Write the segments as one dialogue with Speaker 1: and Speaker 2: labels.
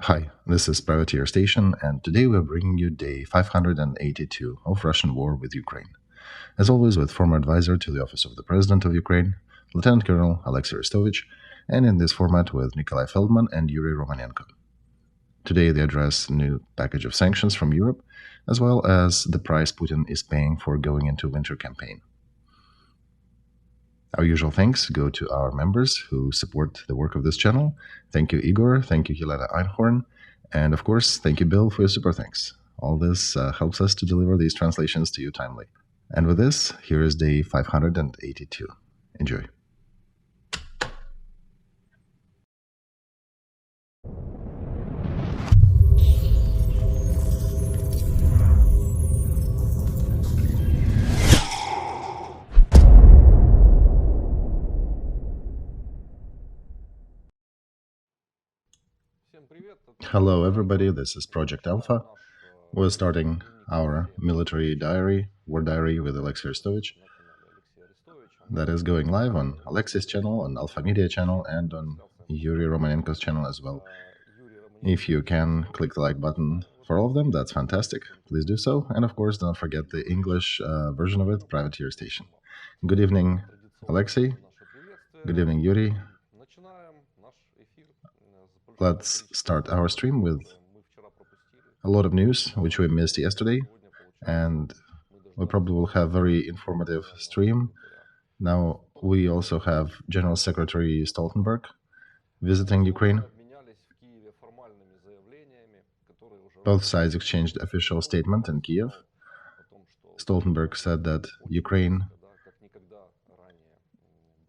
Speaker 1: Hi, this is Privateer Station, and today we're bringing you day 582 of Russian war with Ukraine. As always, with former advisor to the Office of the President of Ukraine, Lieutenant Colonel Alexey Arestovych, and in this format with Nikolai Feldman and Yuri Romanenko. Today they address a new package of sanctions from Europe, as well as the price Putin is paying for going into winter campaign. Our usual thanks go to our members who support the work of this channel. Thank you, Igor. Thank you, Helena Einhorn. And of course, thank you, Bill, for your super thanks. All this helps us to deliver these translations to you timely. And with this, here is day 582. Enjoy. Hello everybody, this is Project Alpha. We're starting our military diary, war diary with Alexey Arestovych. That is going live on Alexey's channel, on Alpha Media channel, and on Yuri Romanenko's channel as well. If you can click the like button for all of them, that's fantastic. Please do so. And of course, don't forget the English version of it, Privateer Station. Good evening, Alexey. Good evening, Yuri. Let's start our stream with a lot of news, which we missed yesterday, and we probably will have very informative stream. Now, we also have General Secretary Stoltenberg visiting Ukraine. Both sides exchanged official statement in Kyiv. Stoltenberg said that Ukraine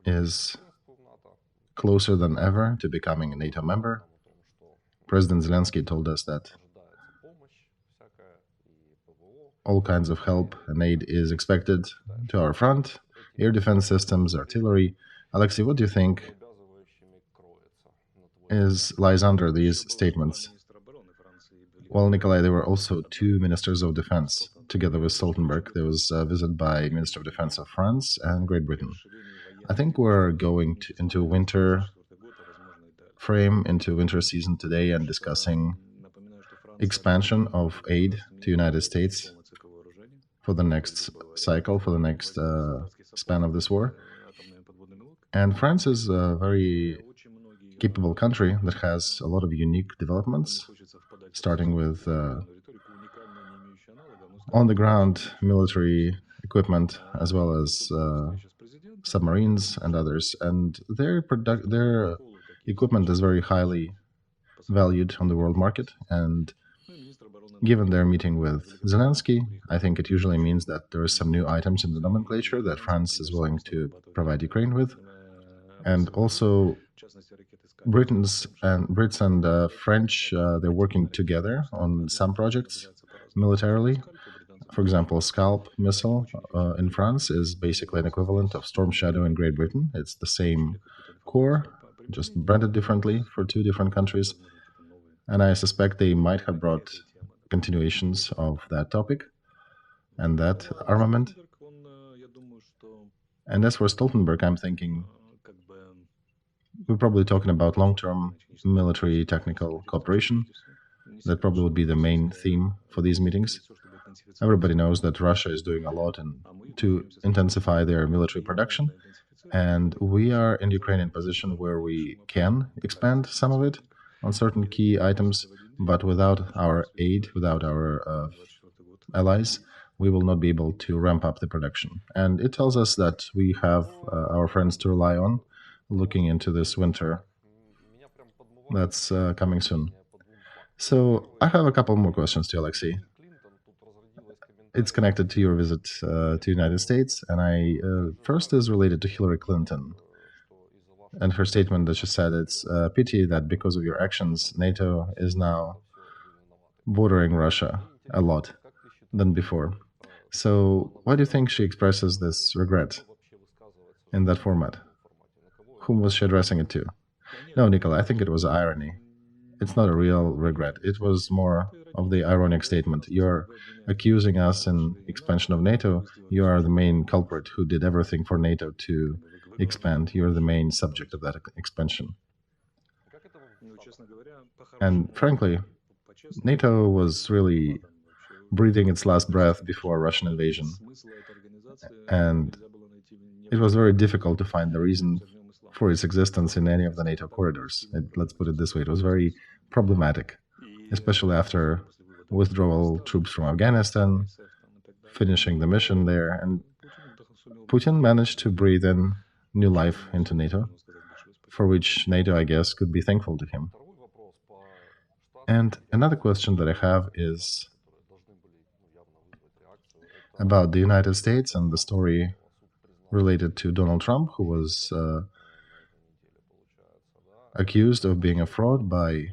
Speaker 1: is closer than ever to becoming a NATO member. President Zelensky told us that all kinds of help and aid is expected to our front, air defense systems, artillery. Alexey, what do you think lies under these statements? Well, Nikolai, there were also two ministers of defense together with Stoltenberg. There was a visit by Minister of Defense of France and Great Britain. I think we're going into winter frame, into winter season today, and discussing expansion of aid to United States for the next cycle, for the next span of this war. And France is a very capable country that has a lot of unique developments, starting with on-the-ground military equipment, as well as submarines and others. And their equipment is very highly valued on the world market, and given their meeting with Zelensky, I think it usually means that there are some new items in the nomenclature that France is willing to provide Ukraine with. And also Brits and French, they're working together on some projects militarily. For example, Scalp missile in France is basically an equivalent of Storm Shadow in Great Britain. It's the same core, just branded differently for two different countries. And I suspect they might have brought continuations of that topic and that armament. And as for Stoltenberg, I'm thinking we're probably talking about long-term military technical cooperation. That probably would be the main theme for these meetings. Everybody knows that Russia is doing a lot to intensify their military production, and we are in the Ukrainian position where we can expand some of it on certain key items, but without our aid, without our allies, we will not be able to ramp up the production. And it tells us that we have our friends to rely on looking into this winter that's coming soon. So I have a couple more questions to Alexey. It's connected to your visit to the United States, and first is related to Hillary Clinton and her statement that she said it's a pity that because of your actions, NATO is now bordering Russia a lot than before. So why do you think she expresses this regret in that format? Whom was she addressing it to? No, Nikolai, I think it was irony. It's not a real regret. It was more of the ironic statement. You're accusing us in expansion of NATO. You are the main culprit who did everything for NATO to expand. You're the main subject of that expansion. And frankly, NATO was really breathing its last breath before Russian invasion. And it was very difficult to find the reason for its existence in any of the NATO corridors. Let's put it this way, it was very problematic, especially after withdrawal troops from Afghanistan, finishing the mission there, and Putin managed to breathe in new life into NATO, for which NATO, I guess, could be thankful to him. And another question that I have is about the United States and the story related to Donald Trump, who was accused of being a fraud by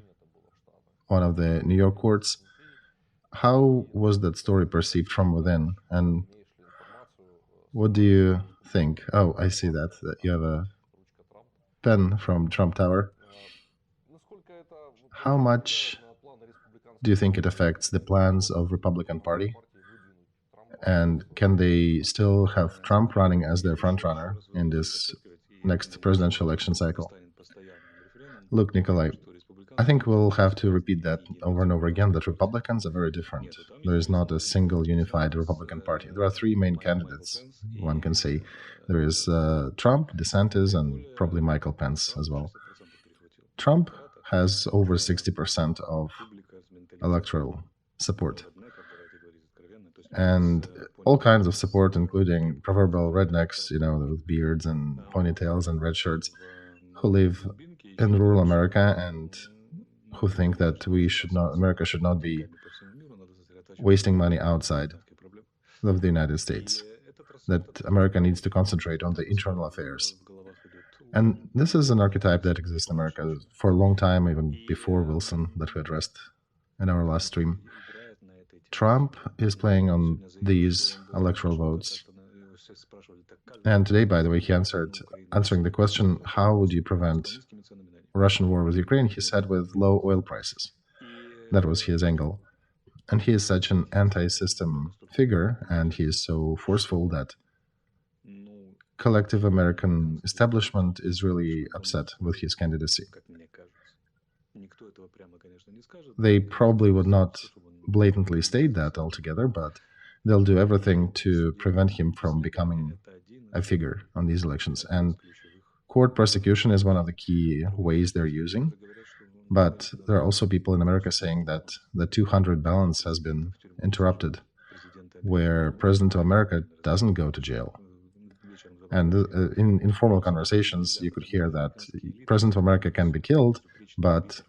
Speaker 1: one of the New York courts. How was that story perceived from within? And what do you think? Oh, I see that you have a pen from Trump Tower. How much do you think it affects the plans of Republican Party? And can they still have Trump running as their frontrunner in this next presidential election cycle? Look, Nikolai, I think we'll have to repeat that over and over again, that Republicans are very different. There is not a single unified Republican Party. There are three main candidates, one can say. There is Trump, DeSantis, and probably Michael Pence as well. Trump has over 60% of electoral support. And all kinds of support, including proverbial rednecks, with beards and ponytails and red shirts, who live in rural America and who think that America should not be wasting money outside of the United States, that America needs to concentrate on the internal affairs. And this is an archetype that exists in America for a long time, even before Wilson, that we addressed in our last stream. Trump is playing on these electoral votes. And today, by the way, he answering the question, how would you prevent Russian war with Ukraine? He said with low oil prices. That was his angle. And he is such an anti-system figure, and he is so forceful that collective American establishment is really upset with his candidacy. They probably would not blatantly state that altogether, but they'll do everything to prevent him from becoming a figure on these elections. And court prosecution is one of the key ways they're using. But there are also people in America saying that the 200 balance has been interrupted, where President of America doesn't go to jail. And in informal conversations, you could hear that President of America can be killed, but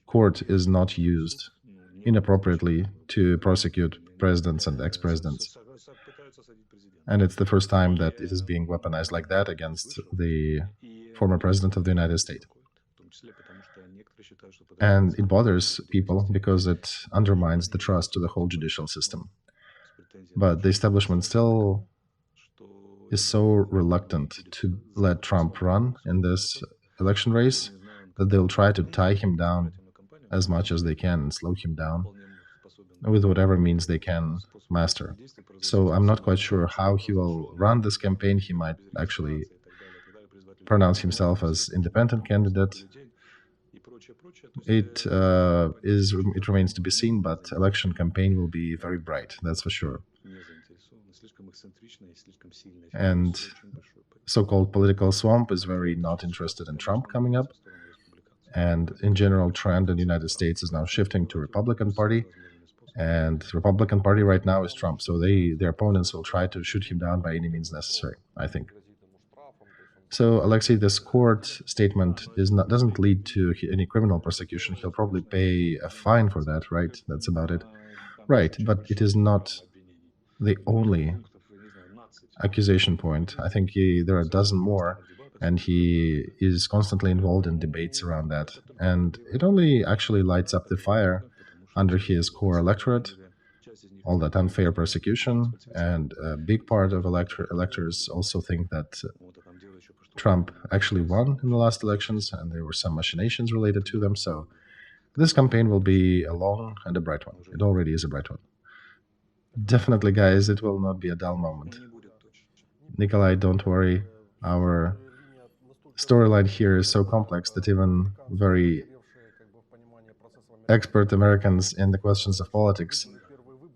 Speaker 1: court is not used inappropriately to prosecute presidents and ex-presidents. And it's the first time that it is being weaponized like that against the former president of the United States. And it bothers people because it undermines the trust to the whole judicial system. But the establishment still is so reluctant to let Trump run in this election race that they'll try to tie him down as much as they can and slow him down with whatever means they can master. So I'm not quite sure how he will run this campaign. He might actually pronounce himself as independent candidate. It remains to be seen, but election campaign will be very bright, that's for sure. And so-called political swamp is very not interested in Trump coming up. And in general, trend in the United States is now shifting to Republican Party. And the Republican Party right now is Trump. So their opponents will try to shoot him down by any means necessary, I think. So, Alexei, this court statement doesn't lead to any criminal prosecution. He'll probably pay a fine for that, right? That's about it. Right, but it is not the only accusation point. I think there are a dozen more, and he is constantly involved in debates around that. And it only actually lights up the fire under his core electorate, all that unfair persecution, and a big part of electors also think that Trump actually won in the last elections, and there were some machinations related to them. So this campaign will be a long and a bright one. It already is a bright one. Definitely, guys, it will not be a dull moment. Nikolai, don't worry. Our storyline here is so complex that even very expert Americans in the questions of politics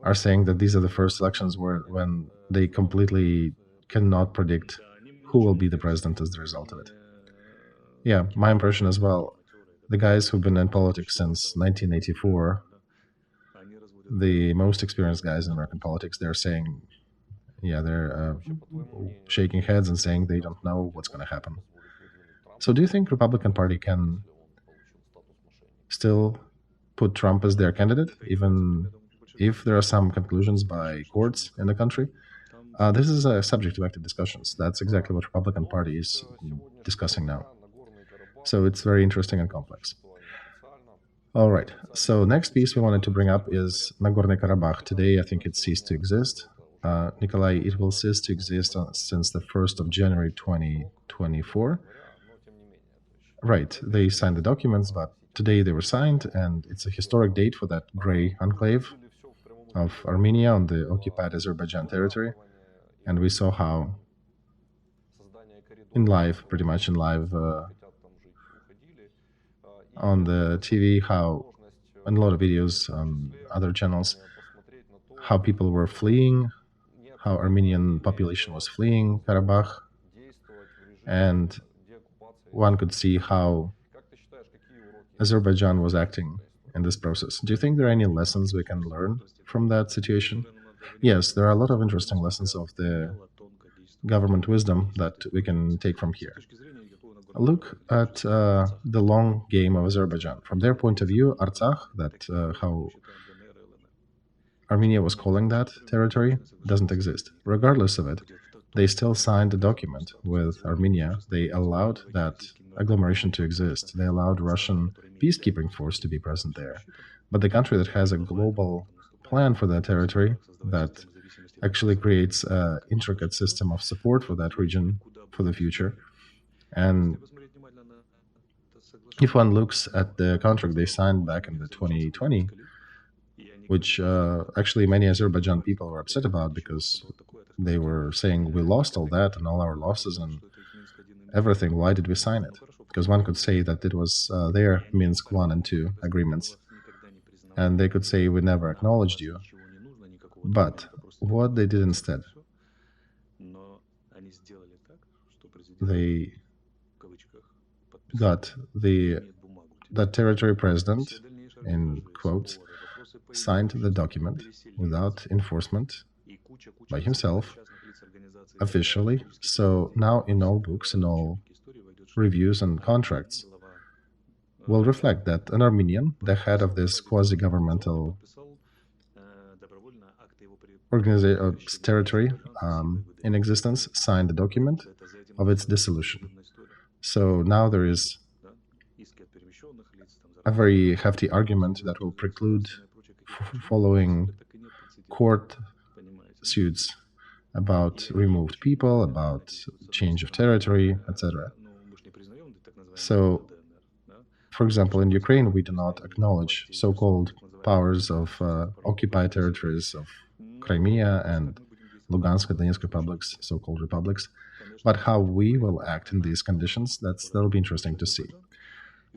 Speaker 1: are saying that these are the first elections when they completely cannot predict who will be the president as the result of it. Yeah, my impression as well. The guys who've been in politics since 1984, the most experienced guys in American politics, they're saying, yeah, they're shaking heads and saying they don't know what's going to happen. So do you think Republican Party can still put Trump as their candidate, even if there are some conclusions by courts in the country? This is a subject of active discussions. That's exactly what Republican Party is discussing now. So it's very interesting and complex. All right, so next piece we wanted to bring up is Nagorny-Karabakh. Today, I think it ceased to exist. Nikolai, it will cease to exist since the 1st of January 2024. Right, they signed the documents, but today they were signed, and it's a historic date for that gray enclave of Armenia on the occupied Azerbaijan territory. And we saw how pretty much in live on the TV, how in a lot of videos on other channels, how people were fleeing, how Armenian population was fleeing Karabakh, and one could see how Azerbaijan was acting in this process. Do you think there are any lessons we can learn from that situation? Yes, there are a lot of interesting lessons of the government wisdom that we can take from here. Look at the long game of Azerbaijan. From their point of view, Artsakh, how Armenia was calling that territory, doesn't exist. Regardless of it, they still signed a document with Armenia. They allowed that agglomeration to exist. They allowed Russian peacekeeping force to be present there. But the country that has a global plan for that territory, that actually creates an intricate system of support for that region for the future. And if one looks at the contract they signed back in the 2020, which actually many Azerbaijan people were upset about because they were saying we lost all that and all our losses and everything, why did we sign it? Because one could say that it was their Minsk 1 and 2 agreements, and they could say we never acknowledged you. But what they did instead, they got that territory president, in quotes, signed the document without enforcement by himself, officially. So now in all books, in all reviews and contracts, will reflect that an Armenian, the head of this quasi-governmental territory in existence, signed the document of its dissolution. So now there is a very hefty argument that will preclude following court suits about removed people, about change of territory, etc. So, for example, in Ukraine, we do not acknowledge so-called powers of occupied territories of Crimea and Lugansk and Donetsk republics, so-called republics. But how we will act in these conditions, that'll be interesting to see.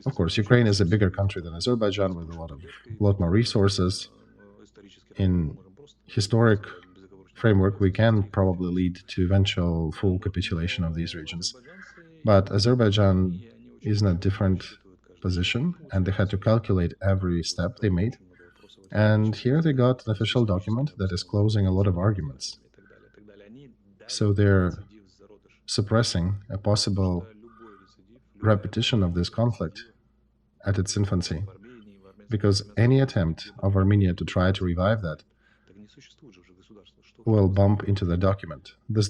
Speaker 1: Of course, Ukraine is a bigger country than Azerbaijan with a lot more resources. In historic framework, we can probably lead to eventual full capitulation of these regions. But Azerbaijan is in a different position, and they had to calculate every step they made. And here they got an official document that is closing a lot of arguments. So they're suppressing a possible repetition of this conflict at its infancy, because any attempt of Armenia to try to revive that will bump into the document. This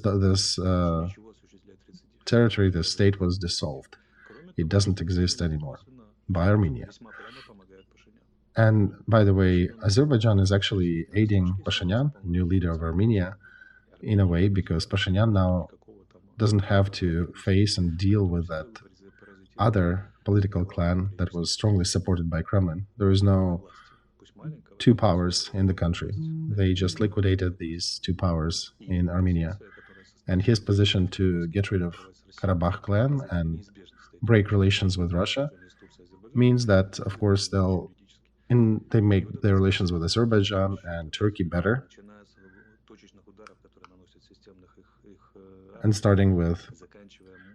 Speaker 1: territory, this state was dissolved. It doesn't exist anymore by Armenia. And by the way, Azerbaijan is actually aiding Pashinyan, new leader of Armenia, in a way, because Pashinyan now doesn't have to face and deal with that other political clan that was strongly supported by Kremlin. There is no two powers in the country. They just liquidated these two powers in Armenia. And his position to get rid of Karabakh clan and break relations with Russia means that, of course, they make their relations with Azerbaijan and Turkey better. And starting with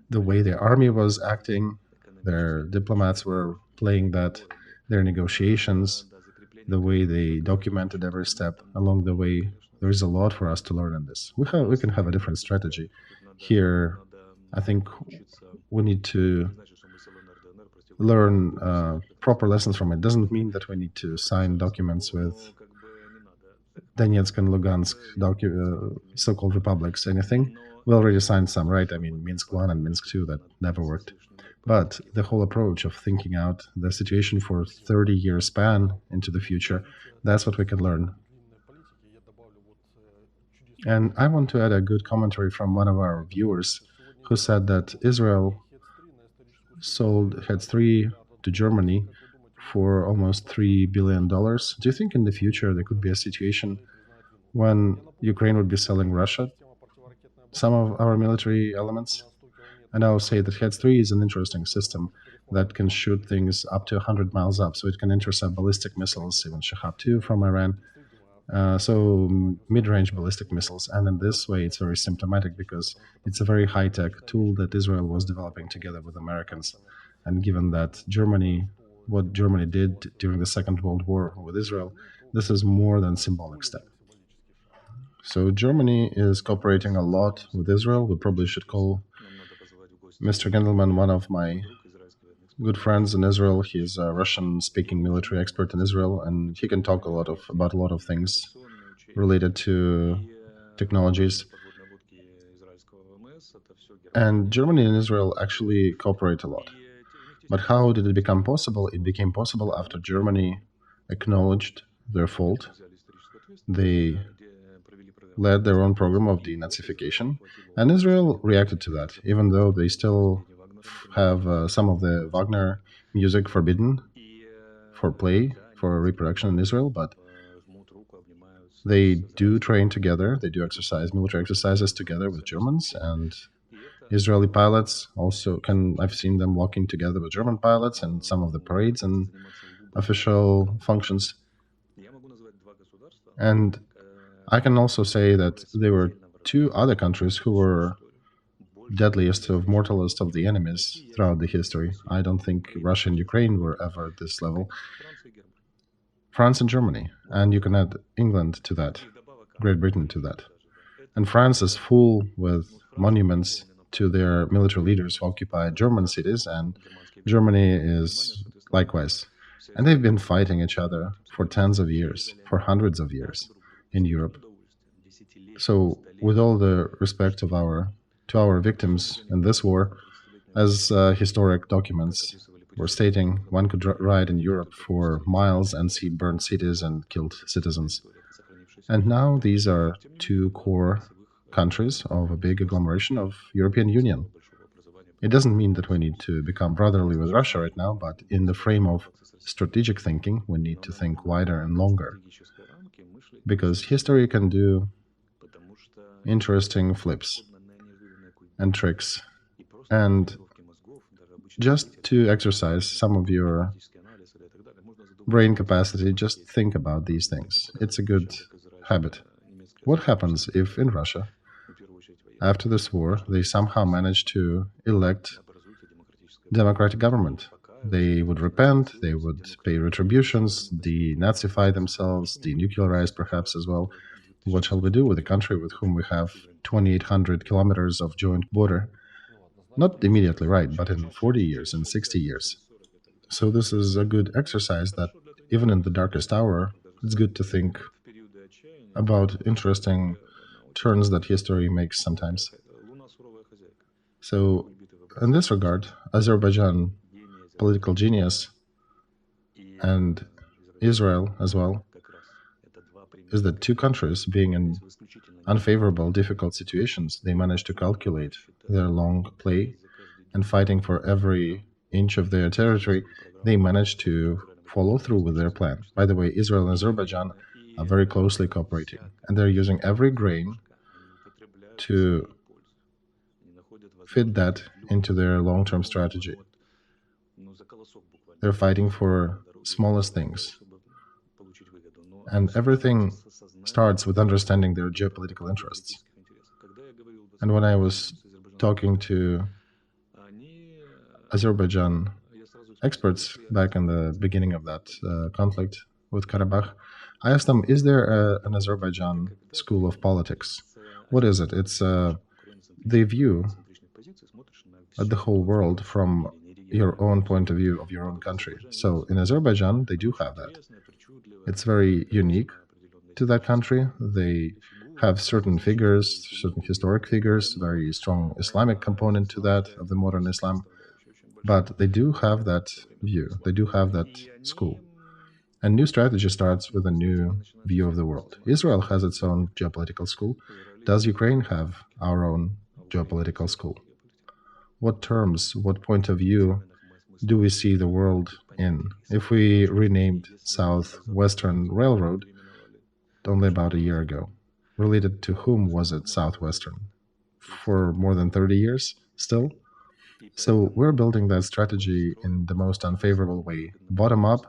Speaker 1: the way the army was acting, their diplomats were playing that, their negotiations, the way they documented every step along the way. There is a lot for us to learn in this. We can have a different strategy. Here, I think we need to learn proper lessons from it. Doesn't mean that we need to sign documents with Donetsk and Lugansk, so-called republics, anything. We already signed some, right? I mean, Minsk 1 and Minsk 2, that never worked. But the whole approach of thinking out the situation for 30-year span into the future, that's what we can learn. And I want to add a good commentary from one of our viewers who said that Israel sold Heads 3 to Germany for almost $3 billion. Do you think in the future there could be a situation when Ukraine would be selling Russia some of our military elements? And I will say that Heads 3 is an interesting system that can shoot things up to 100 miles up, so it can intercept ballistic missiles, even Shahab 2 from Iran. So mid-range ballistic missiles. And in this way, it's very symptomatic because it's a very high-tech tool that Israel was developing together with Americans. And given that what Germany did during the Second World War with Israel, this is more than symbolic step. So Germany is cooperating a lot with Israel. We probably should call Mr. Gendelman one of my good friends in Israel. He's a Russian-speaking military expert in Israel, and he can talk about a lot of things related to technologies. And Germany and Israel actually cooperate a lot. But how did it become possible? It became possible after Germany acknowledged their fault. They led their own program of denazification, and Israel reacted to that, even though they still have some of the Wagner music forbidden for play, for reproduction in Israel, but they do train together, they do military exercises together with Germans, and Israeli pilots also I've seen them walking together with German pilots and some of the parades and official functions. And I can also say that there were two other countries who were deadliest of mortalist of the enemies throughout the history. I don't think Russia and Ukraine were ever at this level. France and Germany, and you can add England to that, Great Britain to that. And France is full with monuments to their military leaders who occupied German cities, and Germany is likewise. And they've been fighting each other for tens of years, for hundreds of years in Europe. So with all the respect to our victims in this war, as historic documents were stating, one could ride in Europe for miles and see burned cities and killed citizens. And now these are two core countries of a big agglomeration of European Union. It doesn't mean that we need to become brotherly with Russia right now, but in the frame of strategic thinking, we need to think wider and longer. Because history can do interesting flips and tricks. And just to exercise some of your brain capacity, just think about these things. It's a good habit. What happens if in Russia, after this war, they somehow manage to elect democratic government? They would repent, they would pay retributions, denazify themselves, denuclearize perhaps as well. What shall we do with a country with whom we have 2,800 kilometers of joint border? Not immediately, right, but in 40 years, in 60 years. So this is a good exercise that even in the darkest hour, it's good to think about interesting turns that history makes sometimes. So in this regard, Azerbaijan, political genius, and Israel as well, is that two countries being in unfavorable, difficult situations, they managed to calculate their long play, and fighting for every inch of their territory, they managed to follow through with their plan. By the way, Israel and Azerbaijan are very closely cooperating, and they're using every grain to fit that into their long-term strategy. They're fighting for smallest things. And everything starts with understanding their geopolitical interests. And when I was talking to Azerbaijan experts back in the beginning of that conflict with Karabakh, I asked them, is there an Azerbaijan school of politics? What is it? It's they view at the whole world from your own point of view of your own country. So in Azerbaijan, they do have that. It's very unique to that country. They have certain figures, certain historic figures, very strong Islamic component to that, of the modern Islam. But they do have that view. They do have that school. And new strategy starts with a new view of the world. Israel has its own geopolitical school. Does Ukraine have our own geopolitical school? What terms, what point of view do we see the world in? If we renamed Southwestern Railroad only about a year ago, related to whom was it Southwestern? For more than 30 years still? So we're building that strategy in the most unfavorable way, bottom up,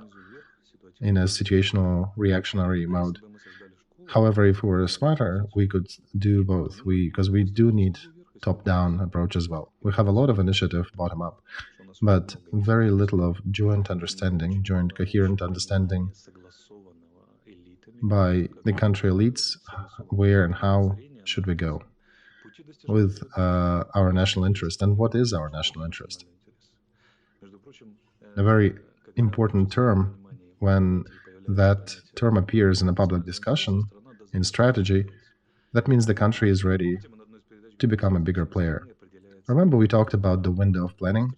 Speaker 1: in a situational reactionary mode. However, if we were smarter, we could do both, because we do need top-down approach as well. We have a lot of initiative bottom-up, but very little of joint understanding, joint coherent understanding by the country elites, where and how should we go with our national interest, and what is our national interest. A very important term, when that term appears in a public discussion, in strategy, that means the country is ready to become a bigger player. Remember, we talked about the window of planning?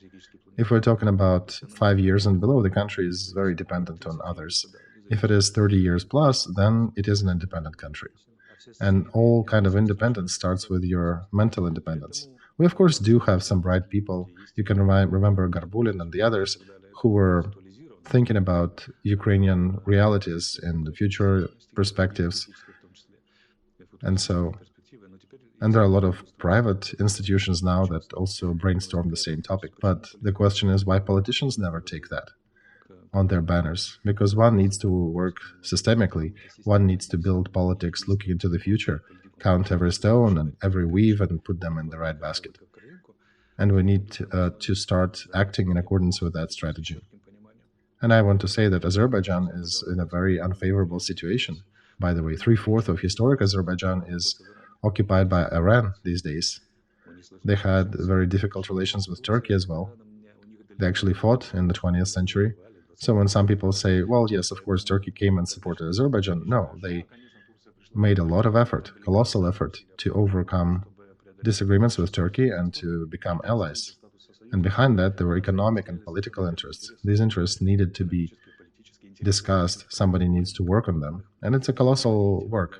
Speaker 1: If we're talking about 5 years and below, the country is very dependent on others. If it is 30 years plus, then it is an independent country. And all kind of independence starts with your mental independence. We, of course, do have some bright people. You can remember Garbulin and the others who were thinking about Ukrainian realities and the future perspectives. And there are a lot of private institutions now that also brainstorm the same topic. But the question is why politicians never take that on their banners. Because one needs to work systemically. One needs to build politics looking into the future, count every stone and every weave and put them in the right basket. And we need to start acting in accordance with that strategy. And I want to say that Azerbaijan is in a very unfavorable situation. By the way, 3/4 of historic Azerbaijan is occupied by Iran these days. They had very difficult relations with Turkey as well. They actually fought in the 20th century. So when some people say, well, yes, of course, Turkey came and supported Azerbaijan, no, they made a lot of effort, colossal effort, to overcome disagreements with Turkey and to become allies. And behind that, there were economic and political interests. These interests needed to be discussed. Somebody needs to work on them. And it's a colossal work.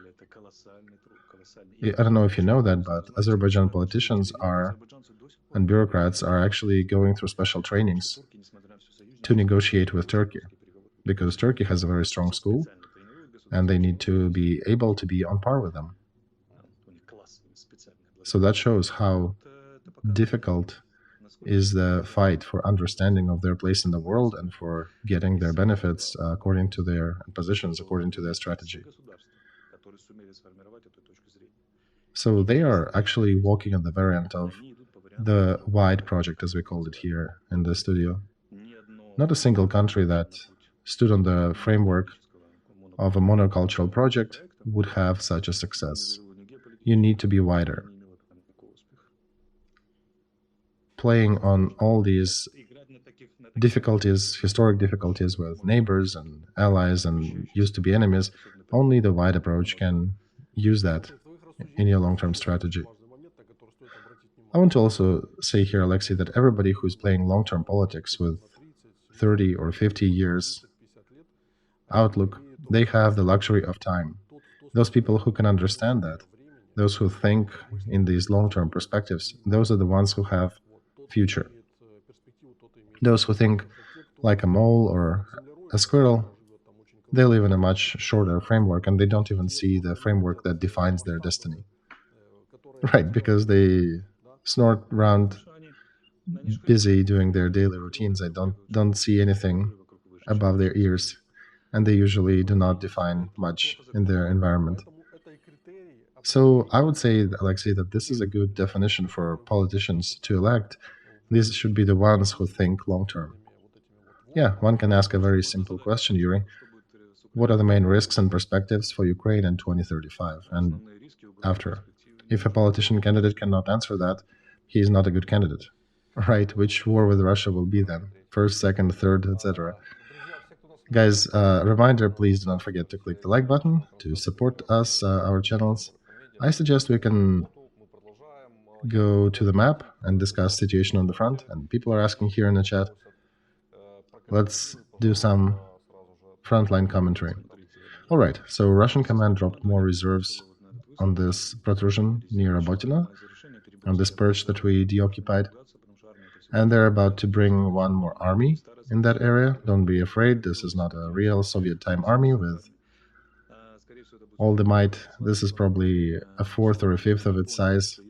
Speaker 1: I don't know if you know that, but Azerbaijan politicians and bureaucrats are actually going through special trainings to negotiate with Turkey, because Turkey has a very strong school, and they need to be able to be on par with them. So that shows how difficult is the fight for understanding of their place in the world and for getting their benefits according to their positions, according to their strategy. So they are actually walking on the variant of the wide project, as we called it here in the studio. Not a single country that stood on the framework of a monocultural project would have such a success. You need to be wider. Playing on all these difficulties, historic difficulties with neighbors and allies and used to be enemies, only the wide approach can use that in your long-term strategy. I want to also say here, Alexey, that everybody who's playing long-term politics with 30 or 50 years outlook, they have the luxury of time. Those people who can understand that, those who think in these long-term perspectives, those are the ones who have future. Those who think like a mole or a squirrel, they live in a much shorter framework and they don't even see the framework that defines their destiny. Right, because they snort around, busy doing their daily routines. I don't see anything above their ears, and they usually do not define much in their environment. So I would say, Alexei, that this is a good definition for politicians to elect. These should be the ones who think long term. Yeah, one can ask a very simple question, Yuri. What are the main risks and perspectives for Ukraine in 2035 and after? If a politician candidate cannot answer that, he is not a good candidate. Right? Which war with Russia will be then? First, second, third, etc. Guys, reminder, please do not forget to click the like button to support us, our channels. I suggest we can go to the map and discuss situation on the front, and people are asking here in the chat. Let's do some frontline commentary. All right, so Russian command dropped more reserves on this protrusion near Rabotino, on this perch that we deoccupied, and they're about to bring one more army in that area. Don't be afraid, this is not a real Soviet-time army with all the might. This is probably a fourth or a fifth of its size.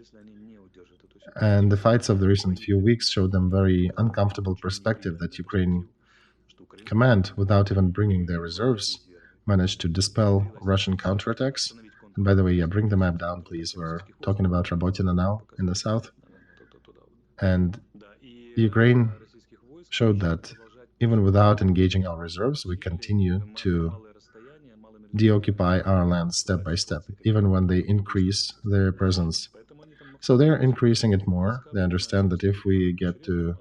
Speaker 1: And the fights of the recent few weeks showed them very uncomfortable perspective that Ukraine command, without even bringing their reserves, managed to dispel Russian counterattacks. And by the way, yeah, bring the map down, please. We're talking about Rabotino now in the south. And Ukraine showed that even without engaging our reserves, we continue to deoccupy our land step by step, even when they increase their presence. So they're increasing it more. They understand that if we get to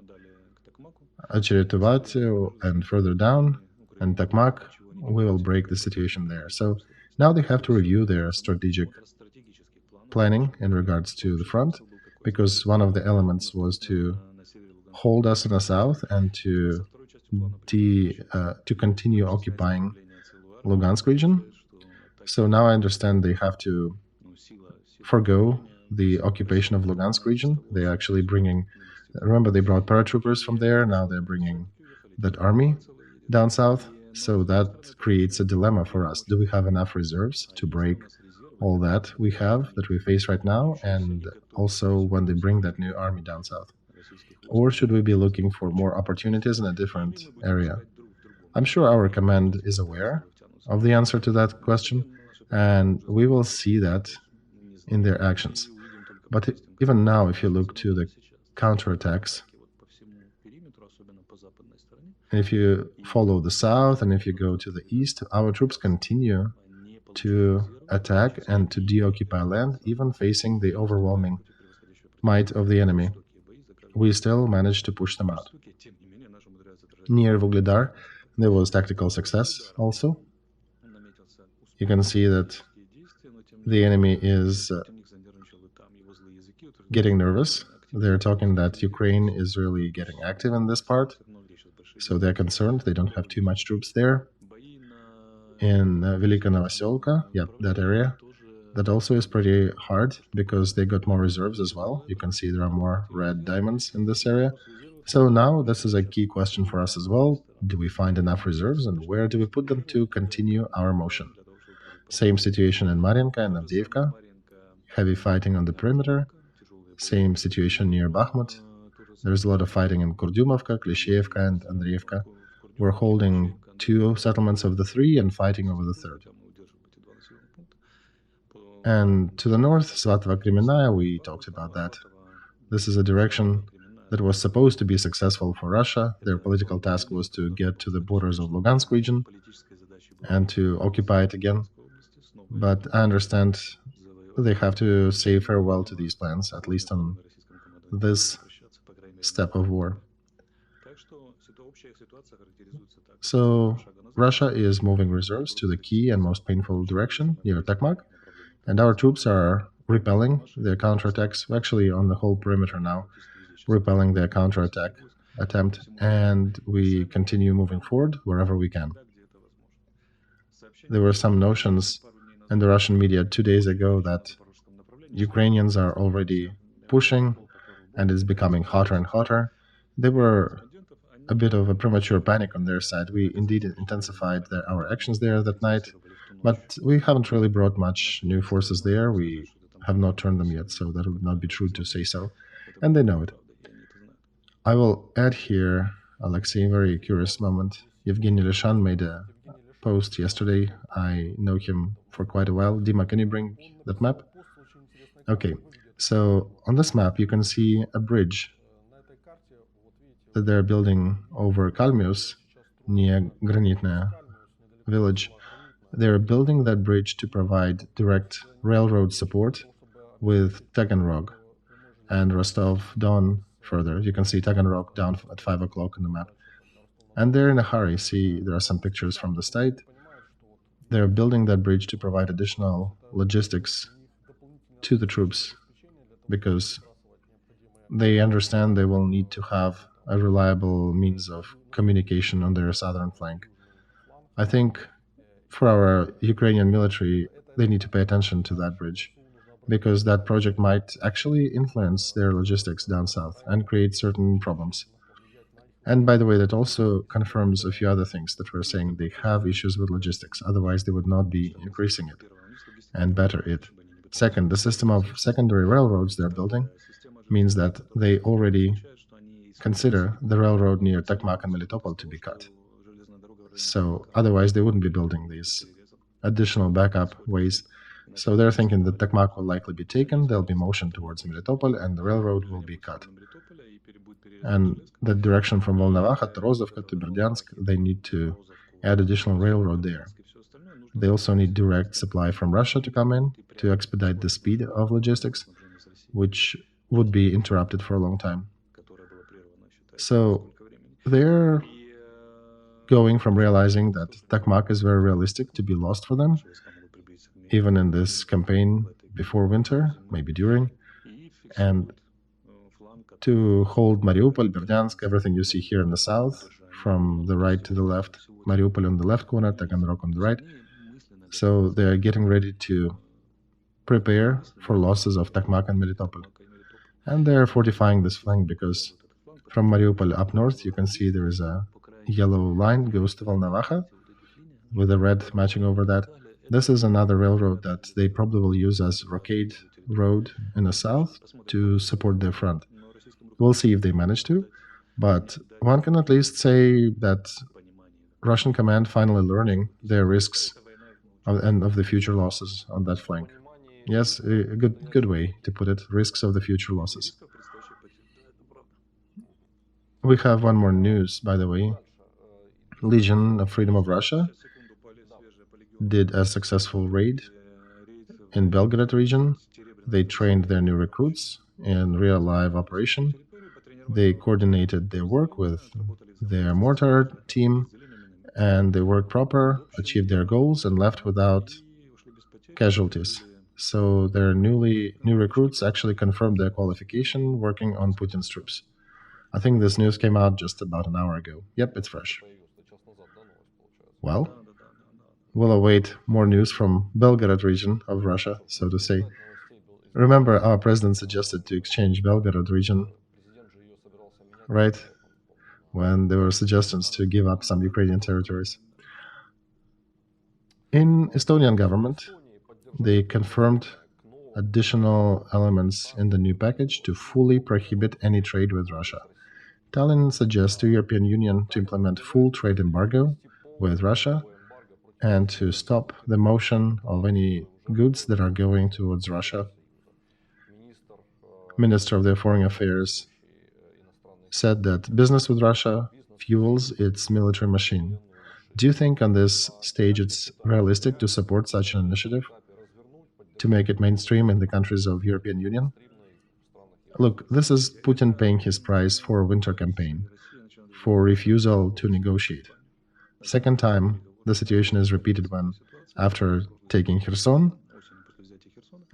Speaker 1: Acheretovato and further down, and Takmak, we will break the situation there. So now they have to review their strategic planning in regards to the front, because one of the elements was to hold us in the south and to continue occupying Lugansk region. So now I understand they have to forgo the occupation of Lugansk region. They're actually bringing, remember they brought paratroopers from there, now they're bringing that army down south. So that creates a dilemma for us. Do we have enough reserves to break all that we have, that we face right now, and also when they bring that new army down south? Or should we be looking for more opportunities in a different area? I'm sure our command is aware of the answer to that question, and we will see that in their actions. But even now, if you look to the counterattacks, if you follow the south and if you go to the east, our troops continue to attack and to deoccupy land, even facing the overwhelming might of the enemy. We still managed to push them out. Near Ugledar, there was tactical success also. You can see that the enemy is getting nervous. They're talking that Ukraine is really getting active in this part, so they're concerned. They don't have too much troops there. In Velika Novoselka, yeah, that area, that also is pretty hard because they got more reserves as well. You can see there are more red diamonds in this area. So now this is a key question for us as well. Do we find enough reserves, and where do we put them to continue our motion? Same situation in Maryinka and Avdeevka. Heavy fighting on the perimeter. Same situation near Bakhmut. There's a lot of fighting in Kurdyumovka, Klishevka, and Andreevka. We're holding 2 settlements of the 3 and fighting over the 3rd. And to the north, Svatovo, Kremennaya, we talked about that. This is a direction that was supposed to be successful for Russia. Their political task was to get to the borders of Lugansk region and to occupy it again. But I understand they have to say farewell to these plans, at least on this step of war. So Russia is moving reserves to the key and most painful direction near Takmak, and our troops are repelling their counterattacks, actually on the whole perimeter now, repelling their counterattack attempt, and we continue moving forward wherever we can. There were some notions in the Russian media 2 days ago that Ukrainians are already pushing and it's becoming hotter and hotter. They were a bit of a premature panic on their side. We indeed intensified our actions there that night, but we haven't really brought much new forces there. We have not turned them yet, so that would not be true to say so. and they know it. I will add here, Alexei, a very curious moment. Evgeny Leshan made a post yesterday. I know him for quite a while. Dima, can you bring that map? Okay, so on this map you can see a bridge that they're building over Kalmius, near Granitnaya village. They're building that bridge to provide direct railroad support with Taganrog and Rostov-Don further. You can see Taganrog down at 5 o'clock on the map. And they're in a hurry. See, there are some pictures from the state. They're building that bridge to provide additional logistics to the troops because they understand they will need to have a reliable means of communication on their southern flank. I think for our Ukrainian military, they need to pay attention to that bridge because that project might actually influence their logistics down south and create certain problems. And by the way, that also confirms a few other things that we're saying. They have issues with logistics, otherwise they would not be increasing it and better it. Second, the system of secondary railroads they're building means that they already consider the railroad near Tokmak and Melitopol to be cut. So otherwise they wouldn't be building these additional backup ways. So they're thinking that Tokmak will likely be taken, there'll be motion towards Melitopol, and the railroad will be cut. And the direction from Volnovakha to Rozovka to Berdyansk, they need to add additional railroad there. They also need direct supply from Russia to come in to expedite the speed of logistics, which would be interrupted for a long time. So they're going from realizing that Tokmak is very realistic to be lost for them, even in this campaign before winter, maybe during, and to hold Mariupol, Berdyansk, everything you see here in the south, from the right to the left, Mariupol on the left corner, Taganrog on the right. So they're getting ready to prepare for losses of Tokmak and Melitopol. And they're fortifying this flank because from Mariupol up north, you can see there is a yellow line goes to Volnovakha with a red matching over that. This is another railroad that they probably will use as Rocade Road in the south to support their front. We'll see if they manage to, but one can at least say that Russian command finally learning their risks and of the future losses on that flank. Yes, a good way to put it, risks of the future losses. We have one more news, by the way. Legion of Freedom of Russia did a successful raid in Belgorod region. They trained their new recruits in real live operation. They coordinated their work with their mortar team, and they worked proper, achieved their goals, and left without casualties. So their new recruits actually confirmed their qualification working on Putin's troops. I think this news came out just about an hour ago. Yep, it's fresh. Well, we'll await more news from Belgorod region of Russia, so to say. Remember, our president suggested to exchange Belgorod region, right? When there were suggestions to give up some Ukrainian territories. In Estonian government, they confirmed additional elements in the new package to fully prohibit any trade with Russia. Tallinn suggests to European Union to implement full trade embargo with Russia and to stop the motion of any goods that are going towards Russia. Minister of the Foreign Affairs said that business with Russia fuels its military machine. Do you think on this stage it's realistic to support such an initiative, to make it mainstream in the countries of European Union? Look, this is Putin paying his price for a winter campaign, for refusal to negotiate. Second time, the situation is repeated when, after taking Kherson,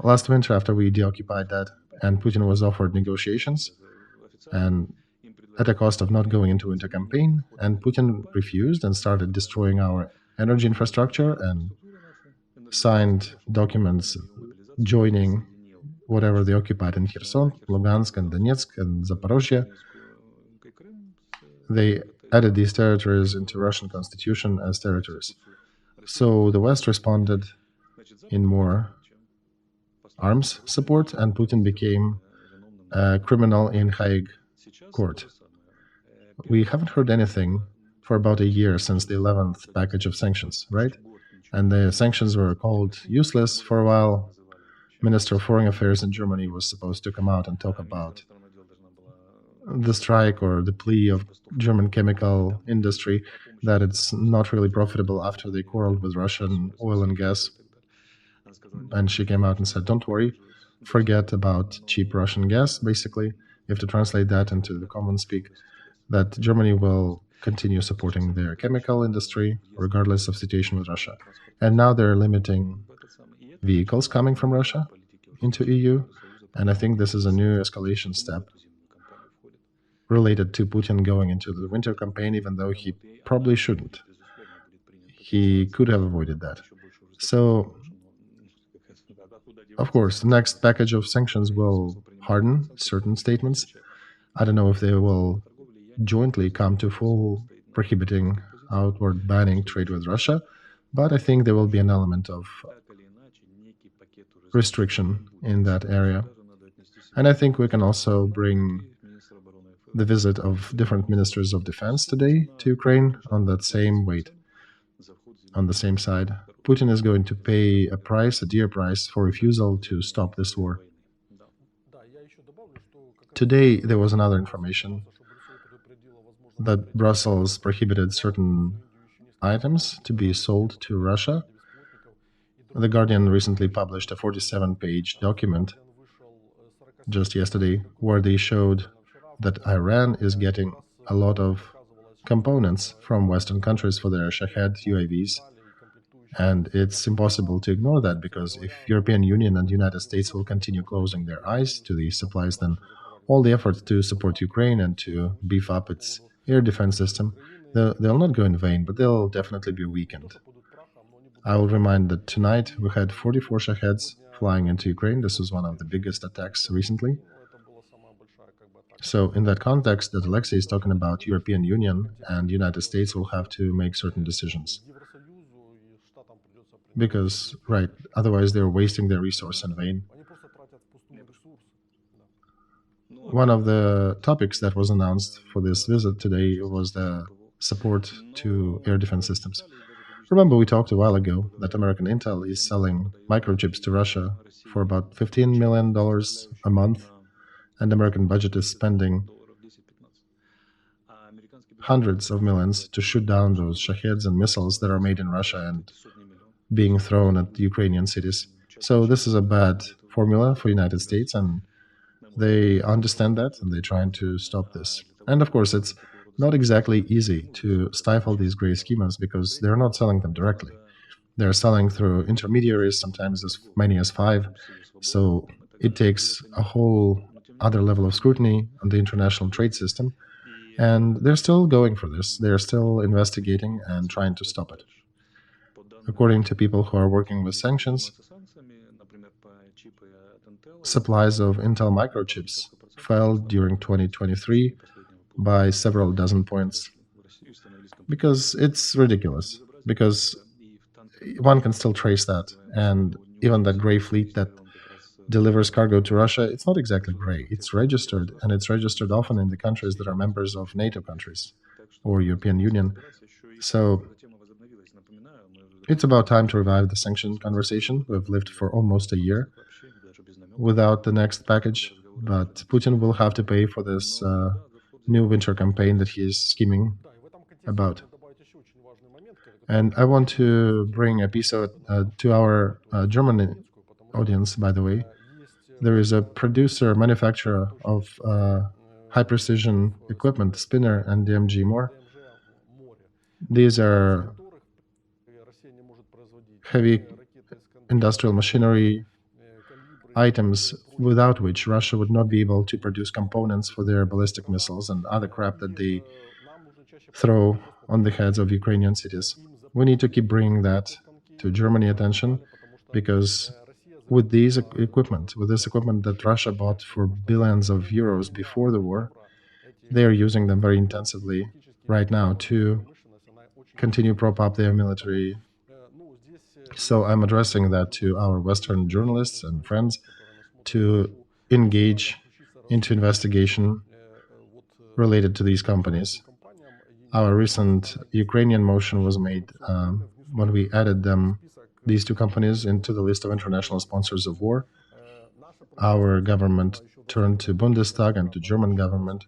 Speaker 1: last winter after we deoccupied that, and Putin was offered negotiations, and at a cost of not going into winter campaign, and Putin refused and started destroying our energy infrastructure and signed documents joining whatever they occupied in Kherson, Lugansk and Donetsk and Zaporozhye. They added these territories into Russian constitution as territories. So the West responded in more arms support, and Putin became a criminal in Hague court. We haven't heard anything for about a year since the 11th package of sanctions, right? And the sanctions were called useless for a while. Minister of Foreign Affairs in Germany was supposed to come out and talk about the strike or the plea of German chemical industry that it's not really profitable after they quarreled with Russian oil and gas. And she came out and said, don't worry, forget about cheap Russian gas, basically. You have to translate that into the common speak, that Germany will continue supporting their chemical industry, regardless of situation with Russia. And now they're limiting vehicles coming from Russia into EU, and I think this is a new escalation step related to Putin going into the winter campaign, even though he probably shouldn't. He could have avoided that. So, of course, the next package of sanctions will harden certain statements. I don't know if they will jointly come to full prohibiting outward banning trade with Russia, but I think there will be an element of restriction in that area. And I think we can also bring the visit of different ministers of defense today to Ukraine on that same weight, on the same side. Putin is going to pay a price, a dear price, for refusal to stop this war. Today, there was another information that Brussels prohibited certain items to be sold to Russia. The Guardian recently published a 47-page document just yesterday where they showed that Iran is getting a lot of components from Western countries for their Shahed UAVs. And it's impossible to ignore that, because if European Union and United States will continue closing their eyes to these supplies, then all the efforts to support Ukraine and to beef up its air defense system, they'll not go in vain, but they'll definitely be weakened. I will remind that tonight we had 44 Shaheds flying into Ukraine. This was one of the biggest attacks recently. So in that context that Alexey is talking about, European Union and United States will have to make certain decisions. Because, right, otherwise they're wasting their resource in vain. One of the topics that was announced for this visit today was the support to air defense systems. Remember, we talked a while ago that American Intel is selling microchips to Russia for about $15 million a month, and the American budget is spending hundreds of millions to shoot down those Shaheds and missiles that are made in Russia and being thrown at Ukrainian cities. So this is a bad formula for the United States, and they understand that, and they're trying to stop this. And of course, it's not exactly easy to stifle these gray schemas, because they're not selling them directly. They're selling through intermediaries, sometimes as many as 5. So it takes a whole other level of scrutiny on the international trade system. And they're still going for this. They're still investigating and trying to stop it. According to people who are working with sanctions, supplies of Intel microchips fell during 2023 by several dozen points, because it's ridiculous, because one can still trace that. And even that gray fleet that delivers cargo to Russia, it's not exactly gray. It's registered, and it's registered often in the countries that are members of NATO countries or European Union. So it's about time to revive the sanction conversation. We've lived for almost a year without the next package, but Putin will have to pay for this new winter campaign that he is scheming about. And I want to bring a piece of, to our German audience, by the way. There is a producer, manufacturer of high-precision equipment, Spinner and DMG More. These are heavy industrial machinery items without which Russia would not be able to produce components for their ballistic missiles and other crap that they throw on the heads of Ukrainian cities. We need to keep bringing that to Germany attention, because with this equipment that Russia bought for billions of euros before the war, they are using them very intensively right now to continue prop up their military. So I'm addressing that to our Western journalists and friends to engage into investigation related to these companies. Our recent Ukrainian motion was made when we added these two companies into the list of international sponsors of war. Our government turned to Bundestag and to German government,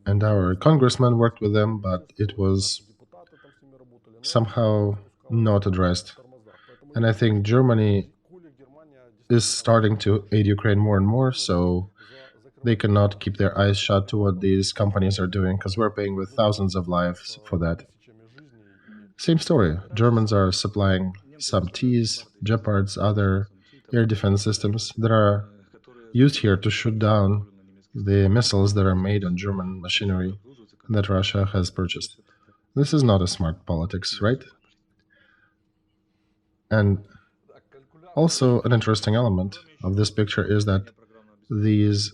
Speaker 1: and our congressman worked with them, but it was somehow not addressed. And I think Germany is starting to aid Ukraine more and more, so they cannot keep their eyes shut to what these companies are doing, because we're paying with thousands of lives for that. Same story. Germans are supplying sub-Ts, Gepards, other air defense systems that are used here to shoot down the missiles that are made on German machinery that Russia has purchased. This is not a smart politics, right? And also an interesting element of this picture is that these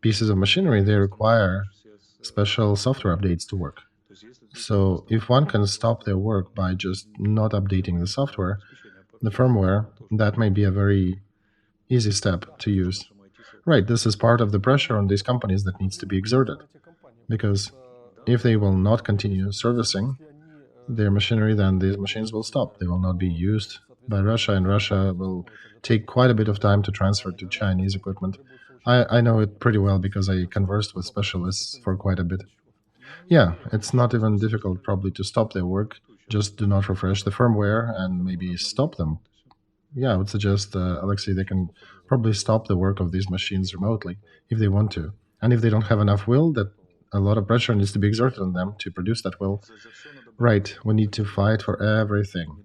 Speaker 1: pieces of machinery, they require special software updates to work. So if one can stop their work by just not updating the software, the firmware, that may be a very easy step to use. Right, this is part of the pressure on these companies that needs to be exerted. Because if they will not continue servicing their machinery, then these machines will stop. They will not be used by Russia, and Russia will take quite a bit of time to transfer to Chinese equipment. I know it pretty well because I conversed with specialists for quite a bit. Yeah, it's not even difficult probably to stop their work. Just do not refresh the firmware and maybe stop them. Yeah, I would suggest, Alexey, they can probably stop the work of these machines remotely if they want to. And if they don't have enough will, that a lot of pressure needs to be exerted on them to produce that will. Right, we need to fight for everything.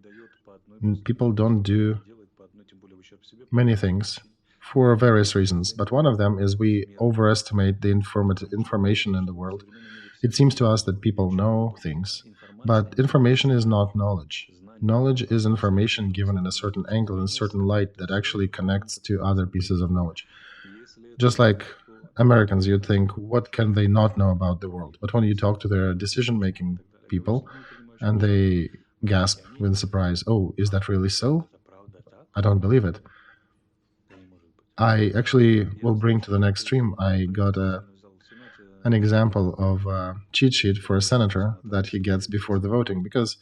Speaker 1: People don't do many things for various reasons, but one of them is we overestimate the information in the world. It seems to us that people know things, but information is not knowledge. Knowledge is information given in a certain angle, in a certain light that actually connects to other pieces of knowledge. Just like Americans, you'd think, what can they not know about the world? But when you talk to their decision-making people, and they gasp with surprise, oh, is that really so? I don't believe it. I actually will bring to the next stream, I got an example of a cheat sheet for a senator that he gets before the voting, because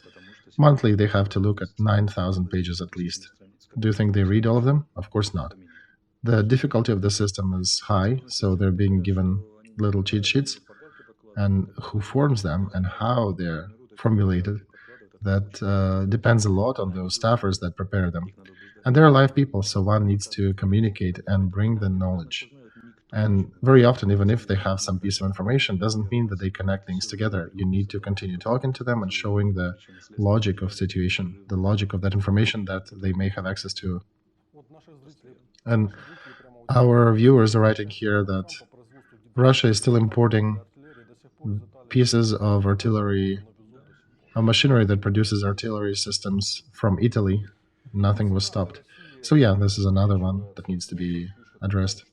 Speaker 1: monthly they have to look at 9,000 pages at least. Do you think they read all of them? Of course not. The difficulty of the system is high, so they're being given little cheat sheets, and who forms them and how they're formulated, that depends a lot on those staffers that prepare them. And they're live people, so one needs to communicate and bring the knowledge. And very often, even if they have some piece of information, doesn't mean that they connect things together. You need to continue talking to them and showing the logic of situation, the logic of that information that they may have access to. And our viewers are writing here that Russia is still importing pieces of artillery, a machinery that produces artillery systems from Italy. Nothing was stopped. So yeah, this is another one that needs to be addressed.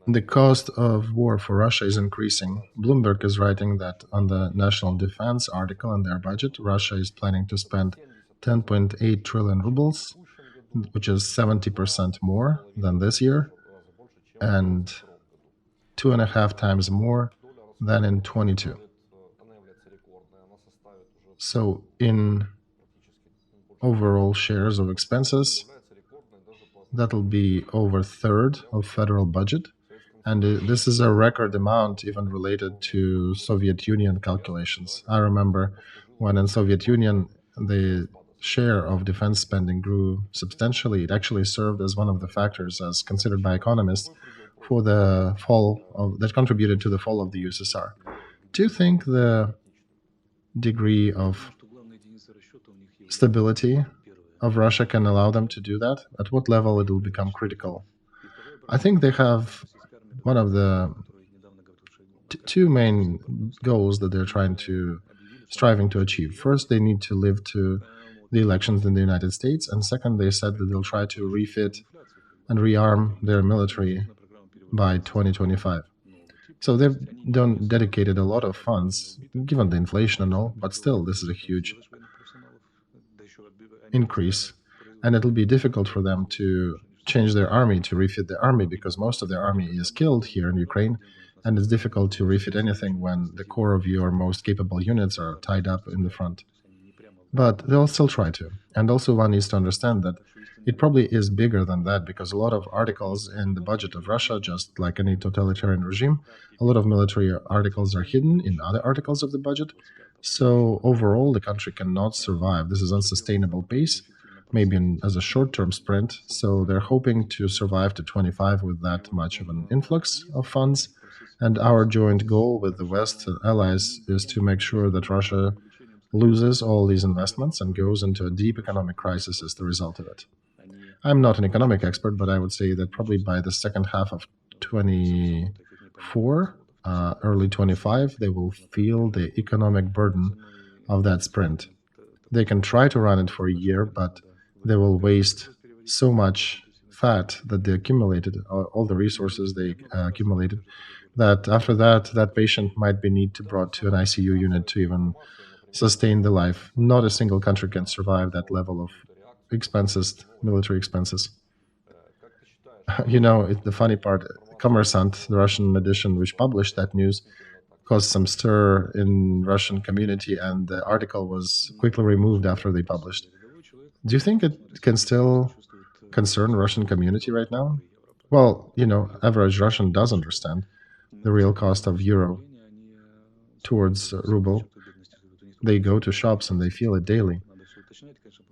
Speaker 1: The cost of war for Russia is increasing. Bloomberg is writing that on the National Defense article in their budget, Russia is planning to spend 10.8 trillion rubles, which is 70% more than this year, and 2.5 times more than in 22. So in overall shares of expenses, that'll be over a third of federal budget. And this is a record amount even related to Soviet Union calculations. I remember when in Soviet Union, the share of defense spending grew substantially. It actually served as one of the factors, as considered by economists, for the fall of, that contributed to the fall of the USSR. Do you think the degree of stability of Russia can allow them to do that? At what level it will become critical? I think they have one of the two main goals that they're striving to achieve. First, they need to live to the elections in the United States, and second, they said that they'll try to refit and rearm their military by 2025. So they've dedicated a lot of funds, given the inflation and all, but still, this is a huge increase, and it'll be difficult for them to change their army, to refit the army, because most of their army is killed here in Ukraine, and it's difficult to refit anything when the core of your most capable units are tied up in the front. But they'll still try to. And also one needs to understand that it probably is bigger than that, because a lot of articles in the budget of Russia, just like any totalitarian regime, a lot of military articles are hidden in other articles of the budget. So overall, the country cannot survive. This is unsustainable pace, maybe as a short-term sprint. So they're hoping to survive to 25 with that much of an influx of funds. And our joint goal with the West allies is to make sure that Russia loses all these investments and goes into a deep economic crisis as the result of it. I'm not an economic expert, but I would say that probably by the second half of 24, early 25, they will feel the economic burden of that sprint. They can try to run it for a year, but they will waste so much fat that they accumulated, all the resources they accumulated, that after that, that patient might be need to brought to an ICU unit to even sustain the life. Not a single country can survive that level of expenses, military expenses. You know, the funny part, Kommersant, the Russian edition, which published that news, caused some stir in Russian community, and the article was quickly removed after they published. Do you think it can still concern Russian community right now? Well, you know, average Russian does understand the real cost of euro towards ruble. They go to shops and they feel it daily.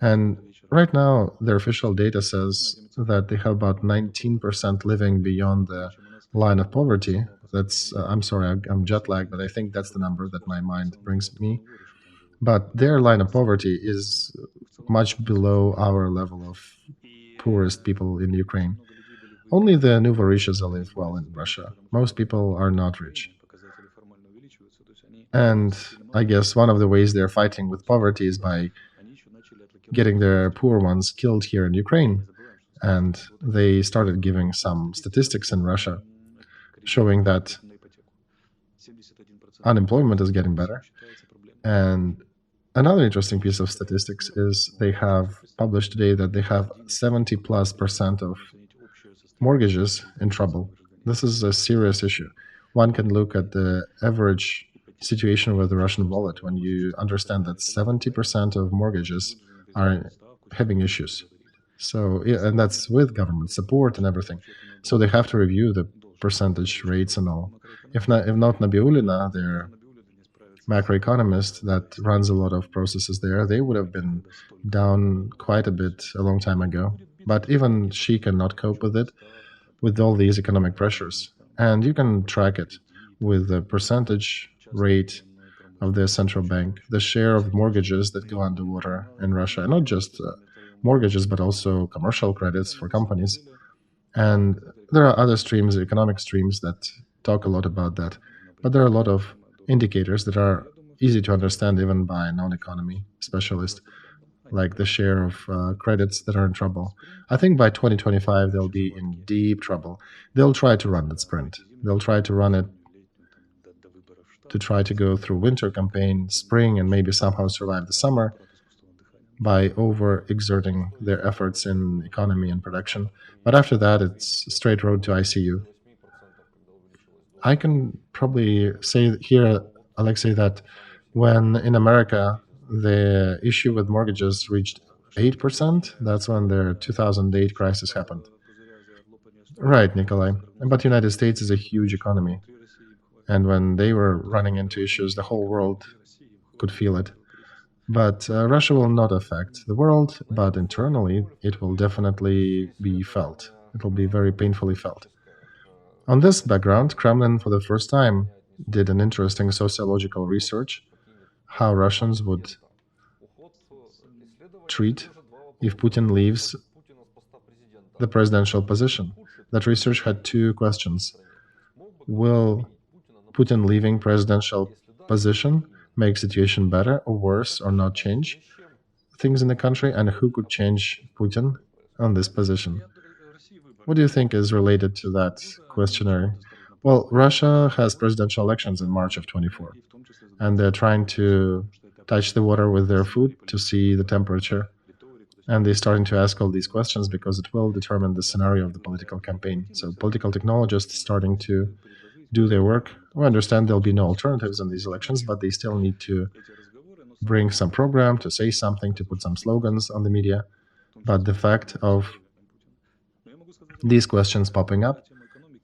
Speaker 1: And right now, their official data says that they have about 19% living beyond the line of poverty. That's, I'm sorry, I'm jet lagged, but I think that's the number that my mind brings me. But their line of poverty is much below our level of poorest people in Ukraine. Only the Novorossiya live well in Russia. Most people are not rich. And I guess one of the ways they're fighting with poverty is by getting their poor ones killed here in Ukraine. And they started giving some statistics in Russia showing that unemployment is getting better. And another interesting piece of statistics is they have published today that they have 70+% of mortgages in trouble. This is a serious issue. One can look at the average situation with the Russian wallet when you understand that 70% of mortgages are having issues. So, yeah, and that's with government support and everything. So they have to review the percentage rates and all. If not Nabiulina, their macroeconomist that runs a lot of processes there, they would have been down quite a bit a long time ago. But even she cannot cope with it, with all these economic pressures. And you can track it with the percentage rate of the central bank, the share of mortgages that go underwater in Russia, and not just mortgages, but also commercial credits for companies. And there are other streams, economic streams, that talk a lot about that. But there are a lot of indicators that are easy to understand even by a non-economy specialist, like the share of credits that are in trouble. I think by 2025, they'll be in deep trouble. They'll try to run that sprint. They'll try to run it to try to go through winter campaign, spring, and maybe somehow survive the summer by overexerting their efforts in economy and production. But after that, it's a straight road to ICU. I can probably say here, Alexey, that when in America the issue with mortgages reached 8%, that's when the 2008 crisis happened. Right, Nikolai. But the United States is a huge economy. And when they were running into issues, the whole world could feel it. But Russia will not affect the world, but internally it will definitely be felt. It will be very painfully felt. On this background, Kremlin, for the first time, did an interesting sociological research, how Russians would treat if Putin leaves the presidential position. That research had two questions. Will Putin leaving presidential position make situation better or worse or not change things in the country, and who could change Putin on this position? What do you think is related to that questionnaire? Well, Russia has presidential elections in March of 24, and they're trying to touch the water with their foot to see the temperature. And they're starting to ask all these questions because it will determine the scenario of the political campaign. So political technologists starting to do their work. We understand there'll be no alternatives in these elections, but they still need to bring some program, to say something, to put some slogans on the media. But the fact of these questions popping up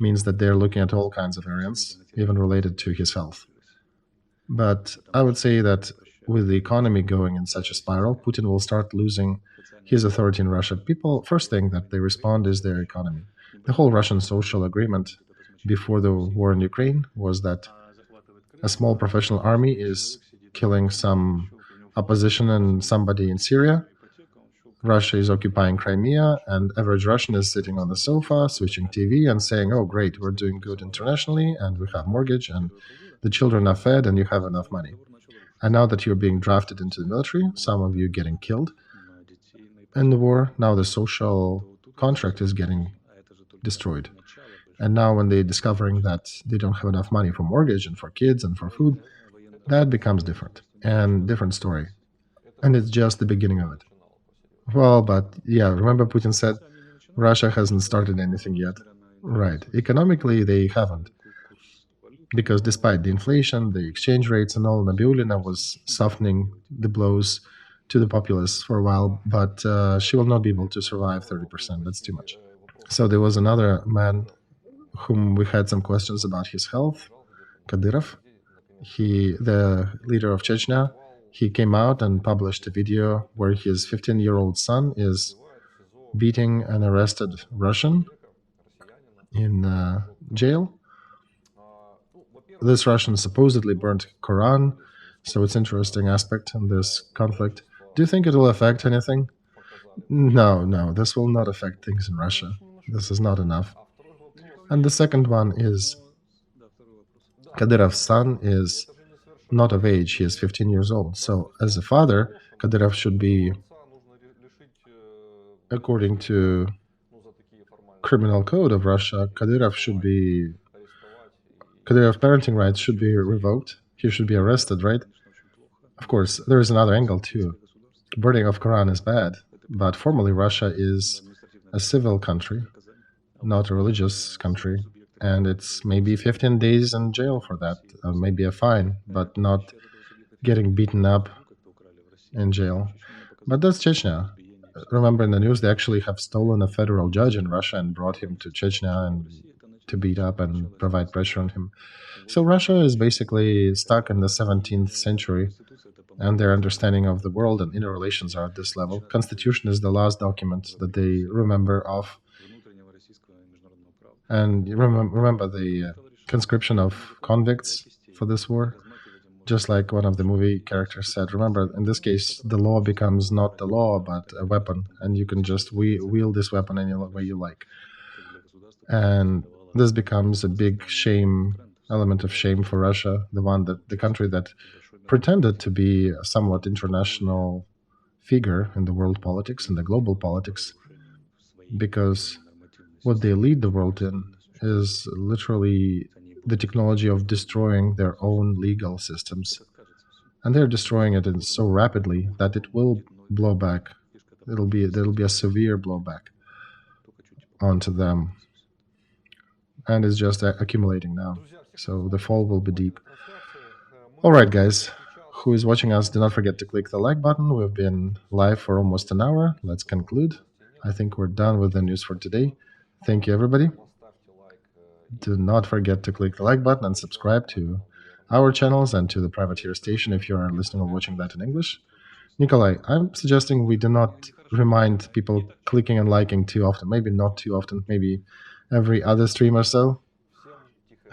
Speaker 1: means that they're looking at all kinds of variants, even related to his health. But I would say that with the economy going in such a spiral, Putin will start losing his authority in Russia. People, first thing that they respond is their economy. The whole Russian social agreement before the war in Ukraine was that a small professional army is killing some opposition and somebody in Syria. Russia is occupying Crimea, and average Russian is sitting on the sofa, switching TV and saying, oh, great, we're doing good internationally, and we have mortgage, and the children are fed, and you have enough money. And now that you're being drafted into the military, some of you getting killed in the war, now the social contract is getting destroyed. And now when they're discovering that they don't have enough money for mortgage and for kids and for food, that becomes different and different story. And it's just the beginning of it. Well, but yeah, remember Putin said Russia hasn't started anything yet. Right. Economically, they haven't. Because despite the inflation, the exchange rates and all, Nabiullina was softening the blows to the populace for a while, but she will not be able to survive 30%. That's too much. So there was another man whom we had some questions about his health, Kadyrov. The leader of Chechnya, he came out and published a video where his 15-year-old son is beating an arrested Russian in jail. This Russian supposedly burnt Quran, so it's an interesting aspect in this conflict. Do you think it will affect anything? No, this will not affect things in Russia. This is not enough. And the second one is Kadyrov's son is not of age, he is 15 years old. So as a father, Kadyrov should be, according to criminal code of Russia, Kadyrov parenting rights should be revoked. He should be arrested, right? Of course, there is another angle too. Burning of Quran is bad, but formally Russia is a civil country, not a religious country, and it's maybe 15 days in jail for that, maybe a fine, but not getting beaten up in jail. But that's Chechnya. Remember in the news, they actually have stolen a federal judge in Russia and brought him to Chechnya and to beat up and provide pressure on him. So Russia is basically stuck in the 17th century, and their understanding of the world and interrelations are at this level. Constitution is the last document that they remember of. And remember the conscription of convicts for this war? Just like one of the movie characters said, remember, in this case, the law becomes not the law, but a weapon, and you can just wield this weapon any way you like. And this becomes a big element of shame for Russia, the country that pretended to be a somewhat international figure in the world politics and the global politics, because what they lead the world in is literally the technology of destroying their own legal systems. And they're destroying it so rapidly that it will blow back. There'll be a severe blowback onto them. And it's just accumulating now. So the fall will be deep. All right, guys, who is watching us, do not forget to click the like button. We've been live for almost an hour. Let's conclude. I think we're done with the news for today. Thank you, everybody. Do not forget to click the like button and subscribe to our channels and to the Privateer station if you are listening or watching that in English. Nikolai, I'm suggesting we do not remind people clicking and liking too often. Maybe not too often, maybe every other stream or so.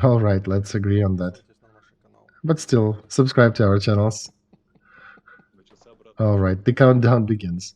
Speaker 1: All right, let's agree on that. But still, subscribe to our channels. All right, the countdown begins.